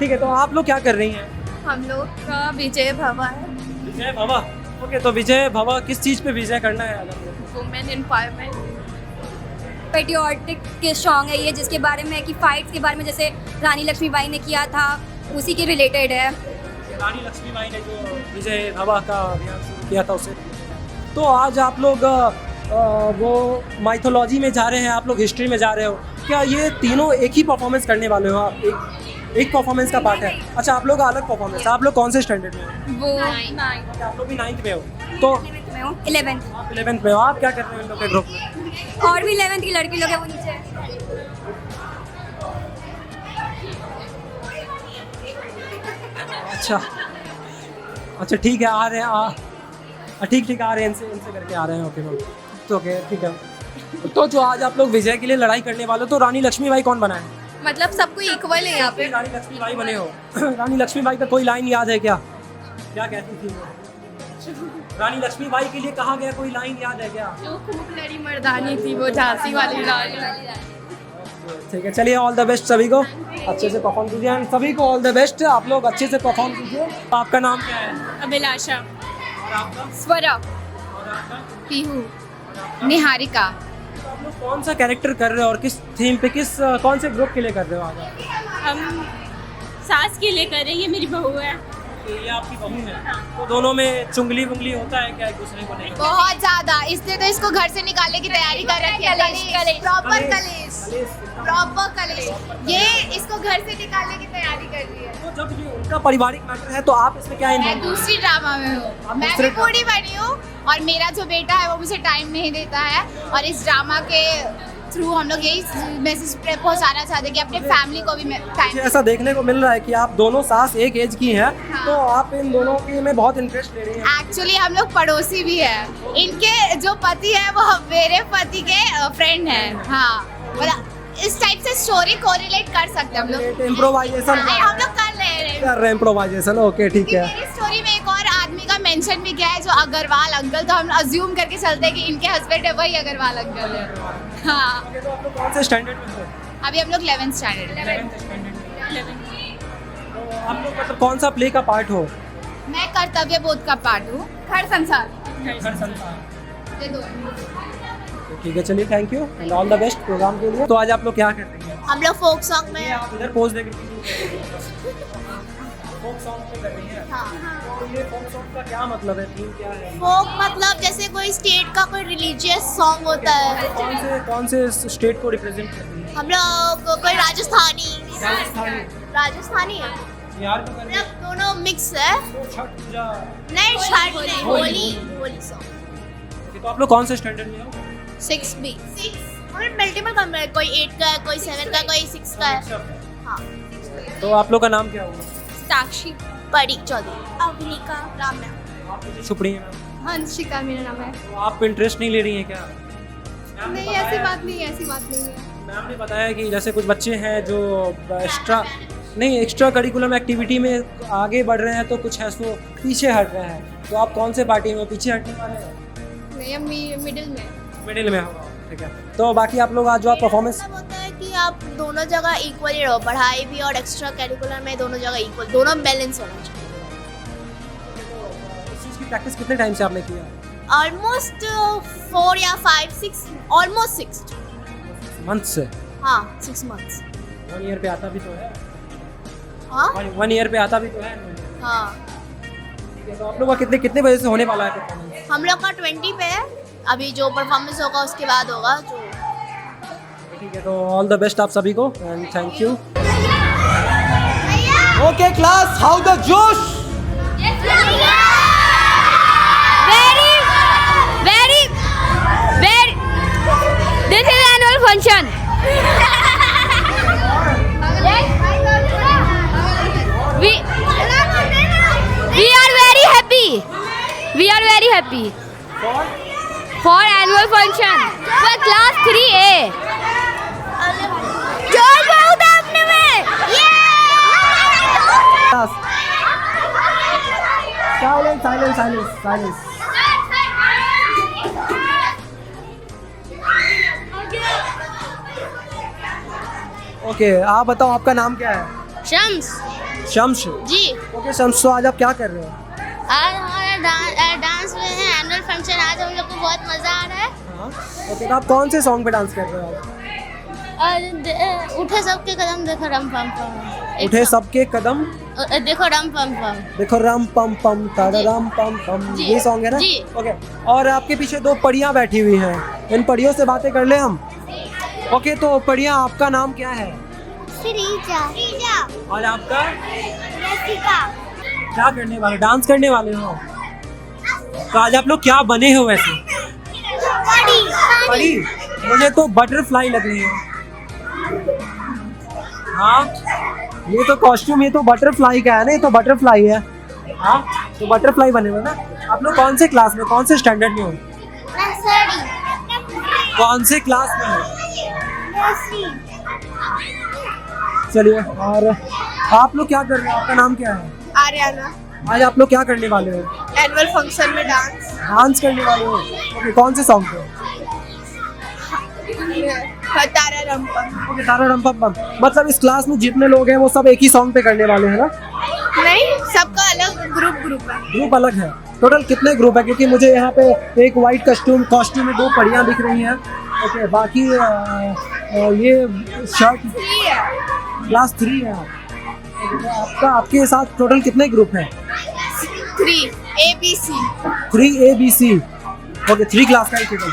A: ठीक है, तो आप लोग क्या कर रही हैं?
K: हम लोग का विजय भवा है।
A: विजय भवा। ओके, तो विजय भवा किस चीज़ पे विजय करना है?
K: Women empowerment.
C: पेट्रियोटिक के सॉन्ग है ये, जिसके बारे में कि फाइट्स के बारे में, जैसे रानी लक्ष्मीबाई ने किया था, उसी के रिलेटेड है।
A: रानी लक्ष्मीबाई ने जो विजय भवा का अभियान शुरू किया था उसे। तो आज आप लोग वो माइथोलॉजी में जा रहे हैं, आप लोग हिस्ट्री में जा रहे हो, क्या ये तीनों एक ही परफॉर्मेंस करने वाले हो आप? एक परफॉर्मेंस का पार्ट है। अच्छा, आप लोग का अलग परफॉर्मेंस। आप लोग कौन से स्टैंडर्ड में हो?
C: वो
A: आप लोग भी 9th में हो, तो
C: 11th
A: आप 11th में हो। आप क्या कर रहे हो इन लोग के ग्रुप में?
C: और भी 11th की लड़की लोग हैं वो नीचे।
A: अच्छा ठीक है, आ रहे हैं, ठीक आ रहे हैं, इनसे करके आ रहे हैं। ओके तो ओके ठीक है। तो जो आज आप लोग विजय के लिए लड़ाई करने वाले हो, तो रानी लक्ष्मीबाई कौन बना है?
C: मतलब सबको इक्वल है यहाँ पे।
A: रानी लक्ष्मीबाई बने हो। रानी लक्ष्मीबाई का कोई लाइन याद है क्या? क्या कहती थी वो? रानी लक्ष्मीबाई के लिए कहा गया कोई लाइन याद है क्या?
K: जो खूब लड़ी मर्दानी थी वो झांसी वाली रानी।
A: ठीक है, चलिए ऑल द बेस्ट सभी को, अच्छे से परफॉर्म कीजिए एंड सभी को ऑल द बेस्ट, आप लोग अच्छे से परफॉर्म कीजिए। आपका नाम क्या है?
K: अभिलाषा,
A: और आपका?
K: स्वरा,
A: और आपका?
K: पीहू, निहारिका।
A: आप लोग कौन सा कैरेक्टर कर रहे हो और किस थीम पे, कौन से ग्रुप के लिए कर रहे हो आज आप?
K: हम सास के लिए कर रहे हैं, ये मेरी बहू है।
A: तो ये आपकी बहू है, तो दोनों में चुंगली वुंगली होता है क्या एक दूसरे को? नहीं,
C: बहुत ज्यादा, इसलिए तो इसको घर से निकालने की तैयारी कर रखी है। प्रॉपर कलेश, ये इसको घर से निकालने की तैयारी कर रही है।
A: तो जब ये उनका पारिवारिक मैटर है तो आप इसमें क्या
C: मैं
A: इन्वॉल्व?
C: दूसरी ड्रामा में हूँ, मैं भी बूढ़ी बनी हूँ और मेरा जो बेटा है वो मुझे टाइम नहीं देता है, और इस ड्रामा के थ्रू हम लोग यही मैसेज पहुँचाना चाहते हैं कि अपने फैमिली को भी टाइम।
A: ऐसा देखने को मिल रहा है कि आप दोनों सास एक एज की हैं, तो आप इन दोनों की में बहुत इंटरेस्ट ले रही हैं।
C: एक्चुअली हम लोग पड़ोसी भी हैं, इनके जो पति है वो मेरे पति के फ्रेंड हैं। हाँ, मतलब इस टाइप से स्टोरी कोरिलेट कर सकते हैं हम लोग।
A: इम्प्रोवाइजेशन
C: हम लोग कर रहे हैं
A: इम्प्रोवाइजेशन। ओके ठीक है।
C: मेरी स्टोरी में एक और आदमी का मेंशन भी किया है जो अग्रवाल अंकल, तो हम अज्यूम करके चलते हैं कि इनके हस्बैंड है वही अग्रवाल अंकल है। हाँ,
A: तो आप लोग कौन से स्टैंडर्ड में हो?
C: अभी हम लोग 11th स्टैंडर्ड में।
A: तो आप लोग मतलब कौन सा प्ले का पार्ट हो?
C: मैं कर्तव्य बोध का पार्ट हूँ। घर संसार। ये दो।
A: ठीक है, चलिए thank you and all the best program के लिए। तो आज आप लोग क्या कर रहे हैं?
C: हम लोग फोक सॉन्ग में।
A: आप इधर पोज देकर फोक सॉन्ग पे कर रही हैं। तो ये फोक सॉन्ग का क्या मतलब है, थीम क्या है?
C: फोक मतलब जैसे कोई स्टेट का कोई रिलीजियस सॉन्ग होता है।
A: कौन से स्टेट को रिप्रेजेंट कर रही है?
C: हम लोग कोई राजस्थानी है,
A: बिहार को कर रही है?
C: मतलब दोनों मिक्स है।
A: छठ पूजा?
C: नहीं, छठ नहीं, होली सॉन्ग।
A: तो आप लोग कौन से स्टैंडर्ड में हो?
C: 6B। मल्टीपल कमरे, कोई 8 का है, कोई 7 का, कोई 6 का है। हाँ।
A: तो आप लोग का नाम क्या होगा?
C: साक्षी, परी चौधरी, अवनिका, रामया,
A: सुप्रीम,
K: हंसिका मेरा नाम है।
A: तो आप इंटरेस्ट नहीं ले रही हैं क्या?
K: नहीं, ऐसी बात नहीं है।
A: मैम ने बताया कि जैसे कुछ बच्चे हैं जो एक्स्ट्रा करिकुलम एक्टिविटी में आगे बढ़ रहे हैं, तो कुछ है सो पीछे हट रहे हैं। तो आप कौन से पार्टी में पीछे हटने वाले हैं?
K: नहीं,
A: मिडिल में हो। ठीक है, तो बाकी आप लोग आज जो आप परफॉर्मेंस
C: होता है कि आप दोनों जगह इक्वल ही रहो, पढ़ाई भी और एक्स्ट्रा करिकुलर में दोनों जगह इक्वल, दोनों बैलेंस होना चाहिए।
A: इस चीज़ की प्रैक्टिस कितने टाइम से आपने किया?
C: ऑलमोस्ट 4 या 5, 6, ऑलमोस्ट 6
A: मंथ से।
C: हाँ, 6 months।
A: 1 ईयर पे आता भी तो है।
C: हाँ
A: 1 ईयर पे आता भी तो है।
C: हाँ।
A: ठीक है, तो आप लोग का कितने बजे से होने वाला है परफॉर्मेंस?
C: हम लोग का 20 पे है, अभी जो परफॉर्मेंस होगा उसके बाद होगा जो।
A: ठीक है, तो ऑल द बेस्ट आप सभी को and thank you. Okay class, how the जोश?
C: Very this is annual function। we are very happy for annual function for class 3A। जोर बहुत है अपने में।
A: साइलेंस। ओके, आप बताओ आपका नाम क्या है? शम्स
C: जी।
A: ओके शम्स, तो आज आप क्या कर रहे हो?
C: आज हमारा डांस में है एनुअल फंक्शन, आज हम लोग को बहुत मजा आ रहा है।
A: ओके, तो आप कौन से सॉन्ग पे डांस कर रहे हो?
C: और उठे सबके कदम देखो रम पम पम।
A: उठे सबके कदम
C: देखो रम पम पम।
A: देखो रम पम पम तारा रम पम पम, ये सॉन्ग है ना?
C: जी।
A: ओके। और आपके पीछे 2 परियां बैठी हुई हैं, इन परियों से बातें कर ले हम। ओके, तो परियां, आपका नाम क्या है?
C: श्रीजा।
A: और आपका?
C: रसिका।
A: क्या करने वाले, डांस करने वाले हो? तो आज आप लोग क्या बने हो वैसे? परी। मुझे तो बटरफ्लाई लग रही है। हाँ, ये तो कॉस्ट्यूम, ये तो बटरफ्लाई का है ना, ये तो बटरफ्लाई है। हाँ, तो बटरफ्लाई बने हुए ना। आप लोग कौन से क्लास में, कौन से स्टैंडर्ड में हो? कौन से क्लास में हो? चलिए, और आप लोग क्या कर रहे हो? आपका नाम क्या है?
F: आर्याना।
A: आज आप लोग क्या करने वाले हो?
F: एनुअल फंक्शन में डांस
A: करने वाले हो? ओके, कौन से सॉन्ग पे?
F: तारा रम पम।
A: ओके, तारा रम पम पम। मतलब इस क्लास में जितने लोग हैं वो सब एक ही सॉन्ग पे करने वाले हैं ना?
F: नहीं, सबका अलग ग्रुप है।
A: ग्रुप अलग है। टोटल कितने ग्रुप है? क्योंकि मुझे यहाँ पे एक वाइट कॉस्ट्यूम में 2 परियां दिख रही हैं। ओके, बाकी ये शर्ट क्लास 3 है। तो आपके साथ टोटल कितने ग्रुप हैं?
F: 3 ABC।
A: 3 ABC। ओके, 3 क्लास का ही केवल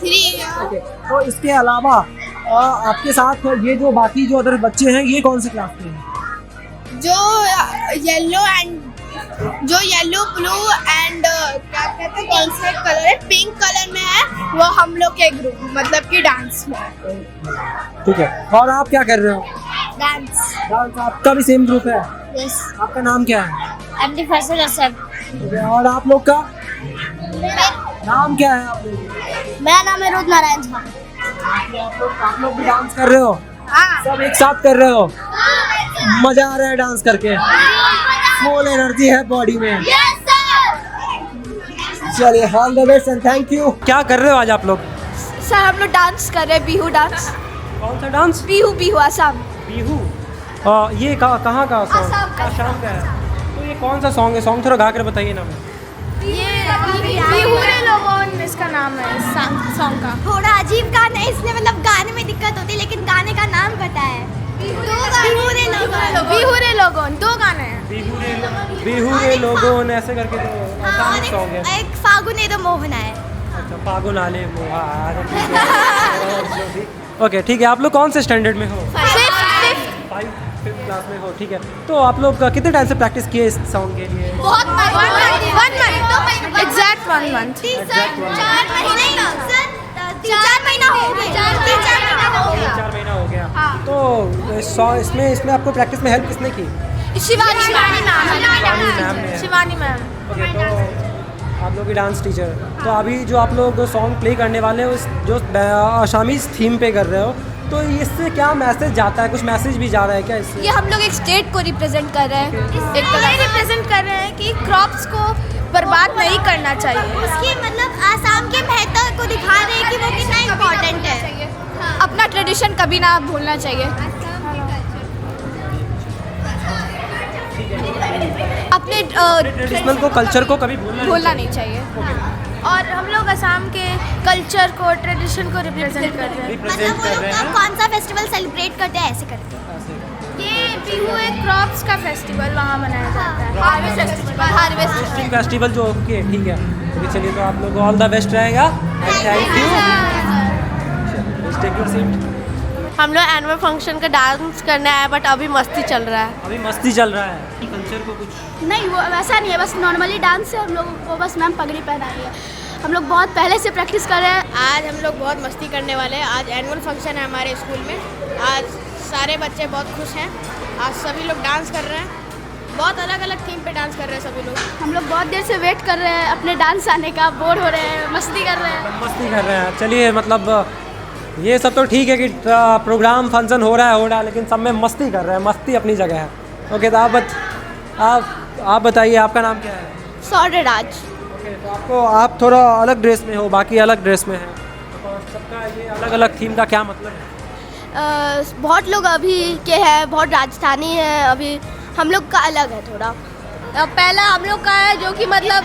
F: 3।
A: ओके, तो इसके अलावा आपके साथ ये जो बाकी जो अदर बच्चे हैं, ये कौन से क्लास के हैं?
F: जो येलो ब्लू एंड क्या कहते हैं, कौन सा कलर है, पिंक कलर में है, वो हम लोग के ग्रुप, मतलब कि डांस में।
A: ठीक है। और आप क्या कर रहे हो?
F: डांस।
A: आपका भी सेम ग्रुप है?
F: यस।
A: आपका नाम क्या है?
C: एमडी फैसल असद।
A: और आप लोग का नाम क्या है? आप लोग?
C: मेरा नाम है रुद्र नारायण झा।
A: आप लोग भी डांस कर रहे हो?
F: हाँ।
A: सब एक साथ कर रहे हो? मजा आ रहा है डांस करके? फुल एनर्जी है बॉडी में? चलिए, all the best and thank you. क्या कर रहे हो आज आप लोग?
F: सर, हम लोग डांस कर रहे हैं, बिहू डांस।
A: कौन सा डांस?
F: बिहू असम।
A: बिहू। ये कहाँ का सॉन्ग? आसाम का है। तो ये कौन सा सॉन्ग है? सॉन्ग थोड़ा गा कर बताइए ना।
F: ये बिहू रे लोगोन इसका नाम है सॉन्ग का। थोड़ा अजीब गाना है, इसलिए मतलब गाने में दिक्कत होती है, लेकिन गाने का नाम पता है। बिहू रे लोगोन 2 गाने हैं।
A: बिहू रे लोगोन ऐसे करके तो आसान सॉन्ग है।
F: एक फागुन तो मोहना है।
A: अच्छा, फागुन आले मोहार। ओके, ठीक है। आप लोग कौन से स्टैंडर्ड में हो? 5th क्लास में हो। ठीक है। तो आप लोग कितने टाइम से प्रैक्टिस किए इस सॉन्ग के लिए?
F: बहुत 1 मंथ। Exact 1 month. 4 महीना हो गया।
A: 4 महीना हो गया। तो इसमें आपको प्रैक्टिस में हेल्प किसने की?
F: शिवानी मैम ने।
A: शिवानी मैम। ओके, तो आप लोग की डांस टीचर। तो अभी जो आप लोग सॉन्ग प्ले करने वाले हो, जो आसामीज़ थीम पे कर रहे हो, तो इससे क्या मैसेज जाता है? कुछ मैसेज भी जा रहा है क्या इससे?
F: ये हम लोग एक स्टेट को रिप्रेजेंट कर रहे हैं। एक तरह रिप्रेजेंट कर रहे हैं कि क्रॉप्स को बर्बाद नहीं करना चाहिए। उसकी मतलब आसाम के महत्व को दिखा रहे हैं कि वो कितना इम्पोर्टेंट है। अपना ट्रेडिशन कभी ना भूलना चाहिए। अपने
A: ट्रेडिशनल को, कल्चर को कभी
F: भूलना नहीं चाहिए। और हम लोग असम के कल्चर को, ट्रेडिशन को रिप्रेजेंट कर रहे हैं। मतलब वो लोग कौन सा फेस्टिवल सेलिब्रेट करते हैं, ऐसे करके। ये बिहू एक क्रॉप्स का फेस्टिवल वहाँ मनाया जाता है। हार्वेस्ट
A: फेस्टिवल जो। ओके, ठीक है। तो चलिए, तो आप लोग ऑल द बेस्ट रहेगा। Thank you. Take your seat.
F: हम लोग एनुअल फंक्शन का डांस करना है, बट अभी मस्ती चल रहा है।
A: अभी मस्ती चल रहा है। कल्चर को कुछ
F: नहीं, वो वैसा नहीं है, बस नॉर्मली डांस है। हम लोग को बस मैम पगड़ी पहना रही है। हम लोग बहुत पहले से प्रैक्टिस कर रहे हैं। आज हम लोग बहुत मस्ती करने वाले हैं। आज एनुअल फंक्शन है हमारे स्कूल में। आज सारे बच्चे बहुत खुश हैं। आज सभी लोग डांस कर रहे हैं। बहुत अलग अलग थीम पे डांस कर रहे हैं सभी लोग। हम लोग बहुत देर से वेट कर रहे हैं अपने डांस आने का। बोर हो रहे हैं, मस्ती कर रहे हैं।
A: चलिए, मतलब ये सब तो ठीक है कि प्रोग्राम फंक्शन हो रहा है, लेकिन सब में मस्ती कर रहे हैं। मस्ती अपनी जगह है। ओके, तो आप बताइए, आपका नाम क्या है?
F: सौर्यराज।
A: ओके, तो आप थोड़ा अलग ड्रेस में हो, बाकी अलग ड्रेस में है, तो सबका ये अलग अलग थीम का क्या मतलब है?
F: बहुत लोग अभी के हैं, बहुत राजस्थानी है। अभी हम लोग का अलग है थोड़ा। पहला हम लोग का है जो कि मतलब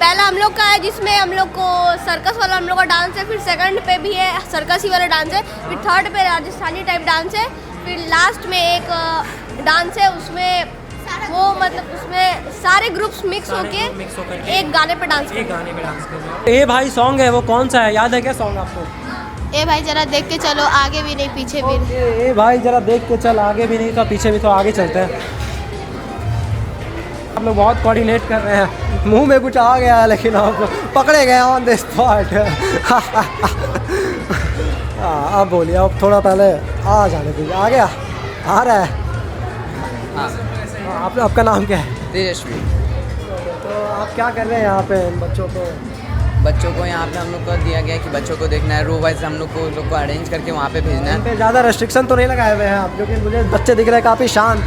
F: पहला हम लोग का है जिसमें हम लोग को सर्कस वाला हम लोग का डांस है। फिर सेकंड पे भी है सर्कस ही वाला डांस है। फिर थर्ड पे राजस्थानी टाइप डांस है। फिर लास्ट में एक डांस है, उसमें वो मतलब उसमें सारे ग्रुप्स मिक्स होके एक गाने पे डांस करते हैं।
A: ए भाई सॉन्ग है वो कौन सा है, याद है क्या सॉन्ग आपको?
F: ए भाई जरा देख के चलो, आगे भी नहीं पीछे भी नहीं।
A: ए भाई जरा देख के चल, आगे भी नहीं तो पीछे भी, तो आगे चलते हैं। आप लोग बहुत कोऑर्डिनेट कर रहे हैं। मुंह में कुछ आ गया है लेकिन आप पकड़े गए ऑन द स्पॉट। अब बोलिए, अब थोड़ा पहले आ जाने दीजिए। आ गया, आ रहा है। आप आपका नाम क्या है?
M: तेजस्वी।
A: तो आप क्या कर रहे हैं यहाँ पे बच्चों को?
M: बच्चों को यहाँ पे हम लोग को दिया गया है कि बच्चों को देखना है, रो वाइज हम लोग को अरेंज करके वहाँ पे भेजना है।
A: पे ज़्यादा रेस्ट्रिक्शन तो नहीं लगाए हुए हैं आप, क्योंकि मुझे बच्चे दिख रहे हैं काफ़ी शांत।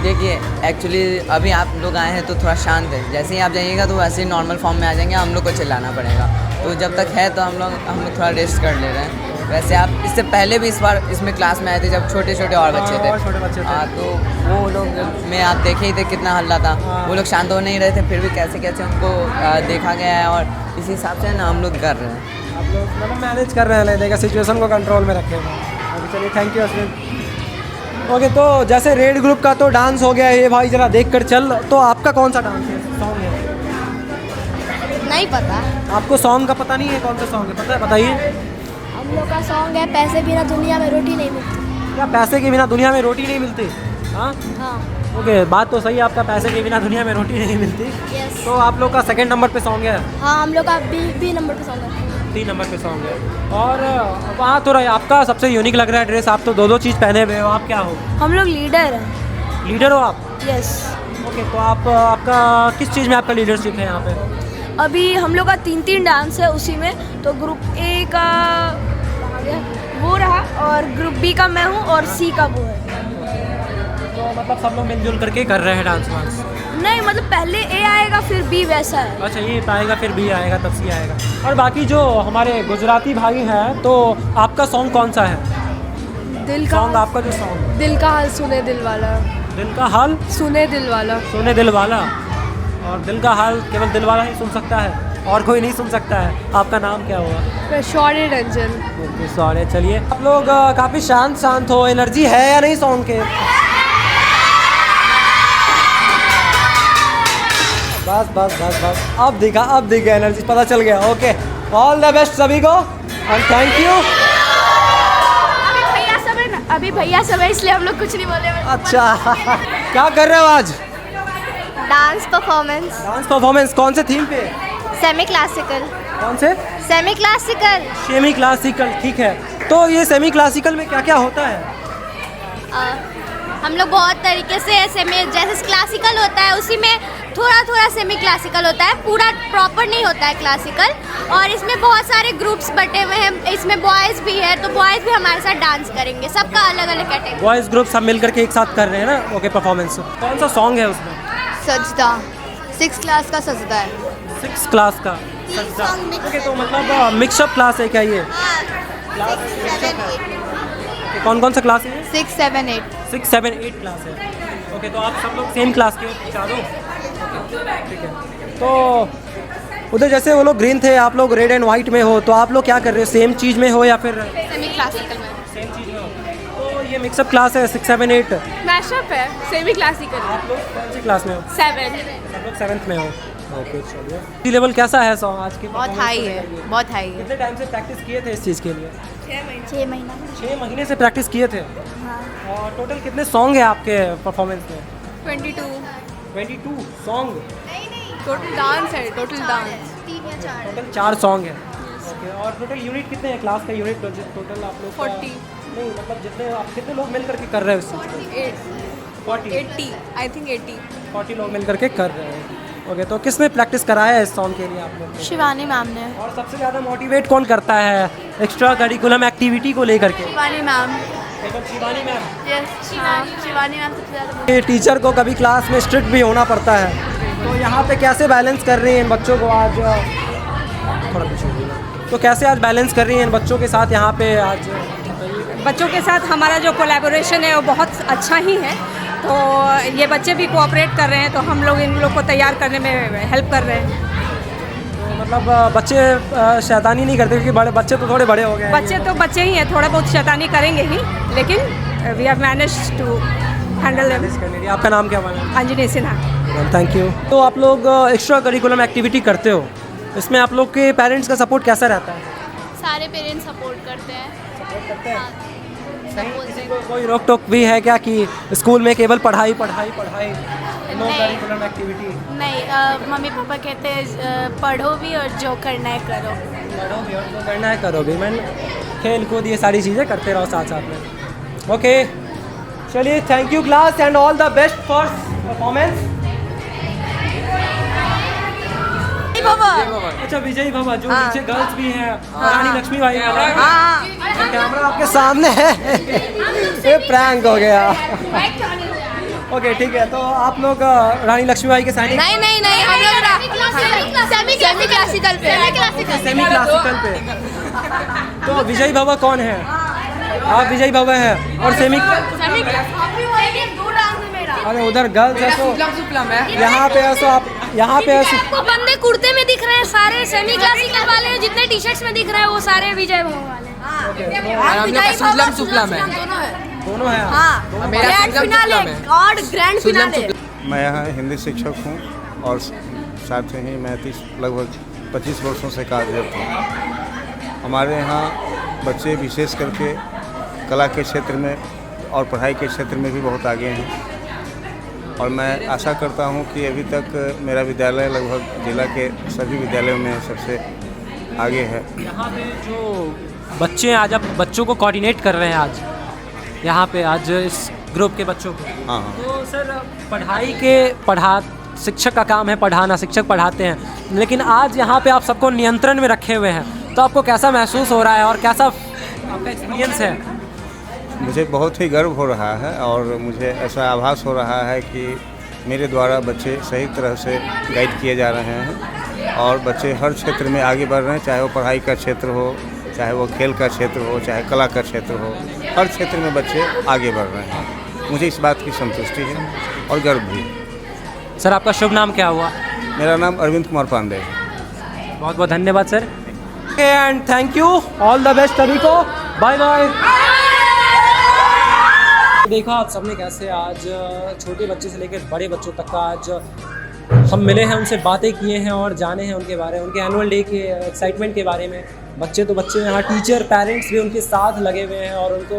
M: देखिए एक्चुअली अभी आप लोग आए हैं तो थोड़ा शांत है, जैसे ही आप जाइएगा तो वैसे ही नॉर्मल फॉर्म में आ जाएंगे, हम लोग को चिल्लाना पड़ेगा। तो जब तक है तो हम लोग थोड़ा रेस्ट कर ले रहे हैं। वैसे आप इससे पहले भी इस बार इसमें क्लास में आए थे जब छोटे छोटे और बच्चे थे। हाँ, तो वो लोग में आप देखे ही थे कितना हल्ला था। वो लोग शांत हो नहीं रहे थे, फिर भी कैसे कैसे उनको देखा गया है और इसी हिसाब से ना हम लोग कर रहे हैं।
A: आप लोग मतलब मैनेज कर रहे हैं, लेकिन सिचुएशन को कंट्रोल में रखे हैं। अभी चलिए, थैंक यू अश्विन। ओके, तो जैसे रेड ग्रुप का तो डांस हो गया है भाई जरा देख कर चल, तो आपका कौन सा डांस है, सॉन्ग है?
F: नहीं पता।
A: आपको सॉन्ग का पता नहीं है कौन सा सॉन्ग है? पता है, बताइए।
F: हम लोग का सॉन्ग है पैसे बिना दुनिया में रोटी नहीं मिलती।
A: क्या पैसे के बिना दुनिया में रोटी नहीं मिलती? हाँ
F: हाँ।
A: ओके, बात तो सही है आपका, पैसे के बिना दुनिया में रोटी नहीं मिलती।
F: यस।
A: तो आप लोग का सेकंड नंबर पे सॉन्ग है?
F: हाँ, हम लोग का बी नंबर पे सॉन्ग है।
A: 3 नंबर पे सॉन्ग है। और वहाँ तो आपका सबसे यूनिक लग रहा है ड्रेस, आप तो 2-2 चीज़ पहने हुए हो। आप क्या हो?
F: हम लोग लीडर हैं।
A: लीडर हो आप?
F: यस।
A: ओके, तो आप आपका किस चीज़ में आपका लीडरशिप है यहाँ पे?
F: अभी हम लोग का 3 डांस है, उसी में तो ग्रुप ए का वो रहा और ग्रुप बी का मैं हूँ और सी का वो है।
A: तो मतलब सब लोग मिलजुल करके कर रहे हैं डांस वांस?
F: नहीं, मतलब पहले ए आएगा फिर बी, वैसा है।
A: अच्छा, ये आएगा फिर बी आएगा तब सी आएगा। और बाकी जो हमारे गुजराती भाई हैं, तो आपका सॉन्ग कौन सा है?
K: दिल का
A: सॉन्ग आपका जो सॉन्ग?
K: दिल का हाल सुने दिल वाला।
A: दिल का हाल
K: सुने दिल वाला।
A: सुने दिल वाला। और दिल का हाल केवल दिल वाला ही सुन सकता है, और कोई नहीं सुन सकता है। आपका नाम क्या हुआ?
K: शौर्य रंजन।
A: Okay, sorry. चलिए, आप लोग काफ़ी शांत हो, एनर्जी है या नहीं सॉन्ग के? बस बस बस बस, अब दिखा एनर्जी, पता चल गया। ओके, ऑल द बेस्ट सभी को एंड थैंक यू।
F: अभी भैया सब है इसलिए हम लोग कुछ नहीं बोले।
A: अच्छा, क्या कर रहे हो आज?
F: Dance performance.
A: डांस परफॉर्मेंस कौन से थीम पे?
F: Semi classical.
A: कौन से?
F: Semi classical.
A: सेमी क्लासिकल, ठीक है। तो ये सेमी क्लासिकल में क्या क्या होता है?
C: हम लोग बहुत तरीके से सेमी, जैसे क्लासिकल होता है उसी में थोड़ा सेमी क्लासिकल होता है, पूरा प्रॉपर नहीं होता है क्लासिकल। और इसमें बहुत सारे ग्रुप्स बटे हुए हैं, इसमें बॉयज़ भी है, तो बॉयज़ भी हमारे साथ डांस करेंगे, सबका अलग अलग कैटेगरी।
A: बॉयज़ ग्रुप सब मिल करके एक साथ कर रहे हैं ना? ओके, परफॉर्मेंस कौन सा सॉन्ग है उसमें?
F: सजदा। 6 क्लास का सजदा है।
A: 6 क्लास का सजदा। ओके, तो मतलब मिक्सअप क्लास है क्या ये? कौन कौन सा क्लास है?
F: 6, 7, 8।
A: 6, 7, 8 क्लास है। ओके, तो आप सब लोग सेम क्लास के हो चारों? ठीक है। तो उधर जैसे वो लोग ग्रीन थे, आप लोग रेड एंड वाइट में हो, तो आप लोग क्या कर रहे हो? सेम चीज़ में हो या फिर
F: सेमी क्लासिकल में?
A: सेम चीज़ में हो। तो ये मिक्सअप क्लास है 6, 7, 8।
K: मैशअप है, सेमी क्लासिकल।
A: आप लोग कौन सी क्लास में हो?
K: 7।
A: सब लोग 7th में हो। ओके, चलिए। लेवल कैसा है सॉन्ग आज के?
F: बहुत हाई है, बहुत हाई है।
A: कितने टाइम से प्रैक्टिस किए थे इस चीज़ के लिए?
F: 6 महीना।
A: 6 महीने से प्रैक्टिस किए थे।
F: हाँ।
A: और टोटल कितने सॉन्ग है आपके परफॉर्मेंस में?
K: 22
A: सॉन्ग।
K: टोटल डांस है, टोटल डांस
F: 3 या 4।
A: टोटल 4 सॉन्ग है। ओके, और टोटल यूनिट कितने हैं क्लास का? यूनिट टोटल आप लोग
K: 40।
A: नहीं, मतलब जितने आप कितने लोग मिल करके कर रहे हैं उस चीज़ को?
K: 80 आई थिंक 80
A: 40 लोग मिल करके कर रहे हैं। ओके, तो किसने प्रैक्टिस कराया है इस सॉन्ग के लिए आप लोग?
F: शिवानी मैम ने।
A: और सबसे ज़्यादा मोटिवेट कौन करता है एक्स्ट्रा करिकुलम एक्टिविटी को लेकर के?
F: Shivani ma'am.
A: Shivani ma'am.
F: Yes, Shivani ma'am सबसे ज़्यादा।
A: ये टीचर को कभी क्लास में स्ट्रिक्ट भी होना पड़ता है, तो यहाँ पे कैसे बैलेंस कर रही हैं इन बच्चों को आज? थोड़ा पीछे, तो कैसे आज बैलेंस कर रही हैं इन बच्चों के साथ यहाँ पे आज?
H: बच्चों के साथ हमारा जो कोलैबोरेशन है वो बहुत अच्छा ही है, तो ये बच्चे भी कोऑपरेट कर रहे हैं, तो हम लोग इन लोग को तैयार करने में हेल्प कर रहे हैं।
A: तो मतलब बच्चे शैतानी नहीं करते, क्योंकि बड़े बच्चे तो थोड़े बड़े हो गए हैं।
H: बच्चे तो बच्चे ही हैं, थोड़ा बहुत शैतानी करेंगे ही, लेकिन we have managed to handle them.
A: करने लिए आपका नाम क्या बना?
H: अंजनी सिन्हा।
A: Thank you. तो आप लोग एक्स्ट्रा करिकुलम एक्टिविटी करते हो, इसमें आप लोग के पेरेंट्स का सपोर्ट कैसा रहता है?
F: सारे पेरेंट्स सपोर्ट करते हैं।
A: कोई रोक टोक भी है क्या कि स्कूल में केवल पढ़ाई पढ़ाई पढ़ाई, नो करिकुलम एक्टिविटी?
F: नहीं, मम्मी पापा कहते हैं पढ़ो भी और जो करना है करो।
A: पढ़ो भी और जो करना है करो भी। मैं खेल कूद ये सारी चीज़ें करते रहो साथ साथ में। ओके, चलिए, thank you class and all the best for performance. अच्छा, विजयी भवा जो नीचे गर्ल्स भी हैं, रानी लक्ष्मीबाई कैमरा आपके सामने है। ये प्रैंक हो गया। ओके, ठीक है, तो आप लोग रानी लक्ष्मीबाई के साइनिंग?
F: नहीं, हम लोग सेमी क्लासिकल पे।
A: तो विजयी भवा कौन है? आप विजयी भवा है और सेमी अरे उधर गर्ल्स है तो यहाँ पे है, तो आप यहाँ पे
F: वो बंदे कुर्ते में दिख रहे हैं सारे सेमी क्लासिकल वाले हैं, जितने टी शर्ट्स में दिख रहे हैं वो सारे विजय भवा वाले
A: दोनों हैं।
F: और ग्रैंड फिनाले।
N: मैं यहाँ हिंदी शिक्षक हूँ और साथ ही मैं लगभग 25 वर्षों से कार्यरत हूँ। हमारे यहाँ बच्चे विशेष करके कला के क्षेत्र में और पढ़ाई के क्षेत्र में भी बहुत आगे हैं और मैं आशा करता हूँ कि अभी तक मेरा विद्यालय लगभग जिला के सभी विद्यालयों में सबसे आगे है।
A: यहाँ पे जो बच्चे हैं, आज आप बच्चों को कोऑर्डिनेट कर रहे हैं आज यहाँ पे, आज इस ग्रुप के बच्चों को।
N: हाँ।
A: तो सर शिक्षक का काम है पढ़ाना, शिक्षक पढ़ाते हैं, लेकिन आज यहाँ पे आप सबको नियंत्रण में रखे हुए हैं, तो आपको कैसा महसूस हो रहा है और कैसा आपका एक्सपीरियंस है?
N: मुझे बहुत ही गर्व हो रहा है और मुझे ऐसा आभास हो रहा है कि मेरे द्वारा बच्चे सही तरह से गाइड किए जा रहे हैं और बच्चे हर क्षेत्र में आगे बढ़ रहे हैं, चाहे वो पढ़ाई का क्षेत्र हो, चाहे वो खेल का क्षेत्र हो, चाहे कला का क्षेत्र हो, हर क्षेत्र में बच्चे आगे बढ़ रहे हैं। मुझे इस बात की संतुष्टि है और गर्व भी।
A: सर, आपका शुभ नाम क्या हुआ?
N: मेरा नाम अरविंद कुमार पांडे है।
A: बहुत बहुत धन्यवाद sir, and thank you, all the best सभी को, बाय बाय। देखो आप सबने कैसे आज छोटे बच्चे से लेकर बड़े बच्चों तक का आज हम मिले हैं, उनसे बातें किए हैं और जाने हैं उनके बारे में, उनके एनुअल डे के एक्साइटमेंट के बारे में। बच्चे तो बच्चे, यहाँ टीचर पेरेंट्स भी उनके साथ लगे हुए हैं और उनको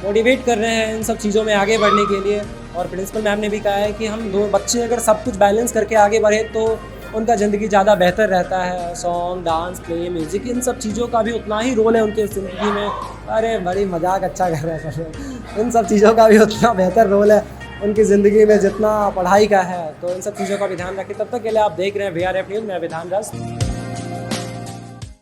A: मोटिवेट कर रहे हैं इन सब चीज़ों में आगे बढ़ने के लिए। और प्रिंसिपल मैम ने भी कहा है कि हम दो बच्चे अगर सब कुछ बैलेंस करके आगे बढ़े तो उनका ज़िंदगी ज़्यादा बेहतर रहता है। सॉन्ग, डांस, प्ले, म्यूज़िक, इन सब चीज़ों का भी उतना ही रोल है उनके ज़िंदगी में। अरे बड़ी मजाक अच्छा कर रहे हैं सब। इन सब चीज़ों का भी उतना बेहतर रोल है उनकी ज़िंदगी में जितना पढ़ाई का है, तो इन सब चीज़ों का भी ध्यान रखें। तब तक के लिए आप देख रहे हैं VRF न्यूज़, मैं विधान राज।